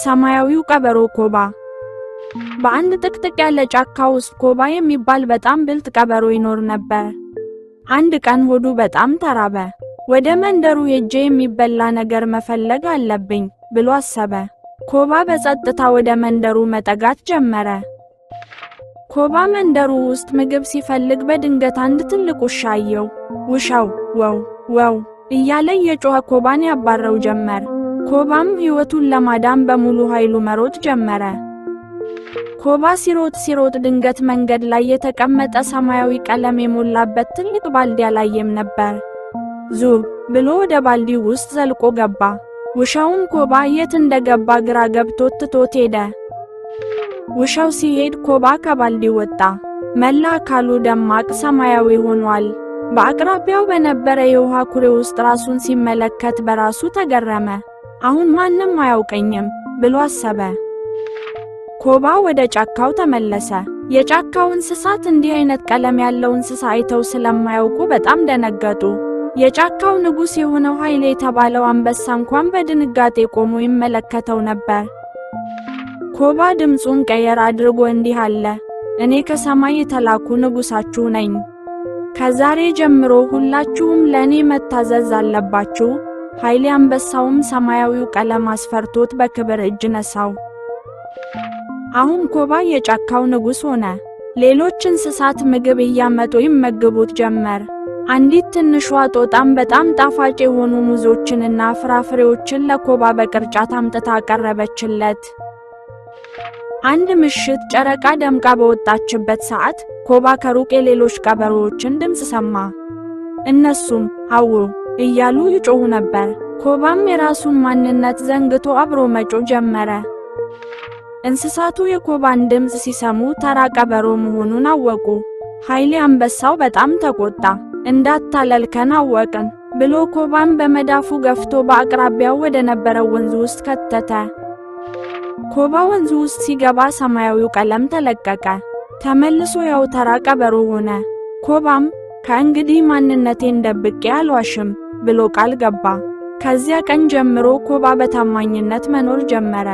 ሰማያዊው ቀበሮ ኮባ። በአንድ ጥቅጥቅ ያለ ጫካ ውስጥ ኮባ የሚባል በጣም ብልጥ ቀበሮ ይኖር ነበር። አንድ ቀን ሆዱ በጣም ተራበ። ወደ መንደሩ ሄጄ የሚበላ ነገር መፈለግ አለብኝ ብሎ አሰበ። ኮባ በጸጥታ ወደ መንደሩ መጠጋት ጀመረ። ኮባ መንደሩ ውስጥ ምግብ ሲፈልግ በድንገት አንድ ትልቅ ውሻ አየው። ውሻው ወው ወው እያለ የጮኸ ኮባን ያባረው ጀመር። ኮባም ሕይወቱን ለማዳን በሙሉ ኃይሉ መሮጥ ጀመረ። ኮባ ሲሮጥ ድንገት መንገድ ላይ የተቀመጠ ሰማያዊ ቀለም የሞላበት ትልቅ ባልዲ አላየም ነበር። ዙብ ብሎ ወደ ባልዲው ውስጥ ዘልቆ ገባ። ውሻውም ኮባ የት እንደገባ ግራ ገብቶት ትቶት ሄደ። ውሻው ሲሄድ ኮባ ከባልዲው ወጣ። መላ አካሉ ደማቅ ሰማያዊ ሆኗል። በአቅራቢያው በነበረ የውሃ ኩሬ ውስጥ ራሱን ሲመለከት በራሱ ተገረመ። አሁን ማንም አያውቀኝም ብሎ አሰበ። ኮባ ወደ ጫካው ተመለሰ። የጫካው እንስሳት እንዲህ አይነት ቀለም ያለው እንስሳ አይተው ስለማያውቁ በጣም ደነገጡ። የጫካው ንጉሥ የሆነው ኃይሌ የተባለው አንበሳ እንኳን በድንጋጤ ቆሞ ይመለከተው ነበር። ኮባ ድምፁን ቀየር አድርጎ እንዲህ አለ፣ እኔ ከሰማይ የተላኩ ንጉሣችሁ ነኝ። ከዛሬ ጀምሮ ሁላችሁም ለእኔ መታዘዝ አለባችሁ። ኃይሌ አንበሳውም ሰማያዊው ቀለም አስፈርቶት በክብር እጅ ነሳው። አሁን ኮባ የጫካው ንጉሥ ሆነ። ሌሎች እንስሳት ምግብ እያመጡ ይመገቡት ጀመር። አንዲት ትንሿ ጦጣም በጣም ጣፋጭ የሆኑ ሙዞችንና ፍራፍሬዎችን ለኮባ በቅርጫት አምጥታ አቀረበችለት። አንድ ምሽት ጨረቃ ደምቃ በወጣችበት ሰዓት ኮባ ከሩቅ የሌሎች ቀበሮዎችን ድምፅ ሰማ። እነሱም አው እያሉ ይጮሁ ነበር። ኮባም የራሱን ማንነት ዘንግቶ አብሮ መጮህ ጀመረ። እንስሳቱ የኮባን ድምፅ ሲሰሙ ተራ ቀበሮ መሆኑን አወቁ። ኃይሌ አንበሳው በጣም ተቆጣ። እንዳታለልከን አወቅን ብሎ ኮባን በመዳፉ ገፍቶ በአቅራቢያው ወደ ነበረው ወንዝ ውስጥ ከተተ። ኮባ ወንዙ ውስጥ ሲገባ ሰማያዊው ቀለም ተለቀቀ። ተመልሶ ያው ተራ ቀበሮ ሆነ። ኮባም ከእንግዲህ ማንነቴን ደብቄ አልዋሽም ብሎ ቃል ገባ። ከዚያ ቀን ጀምሮ ኮባ በታማኝነት መኖር ጀመረ።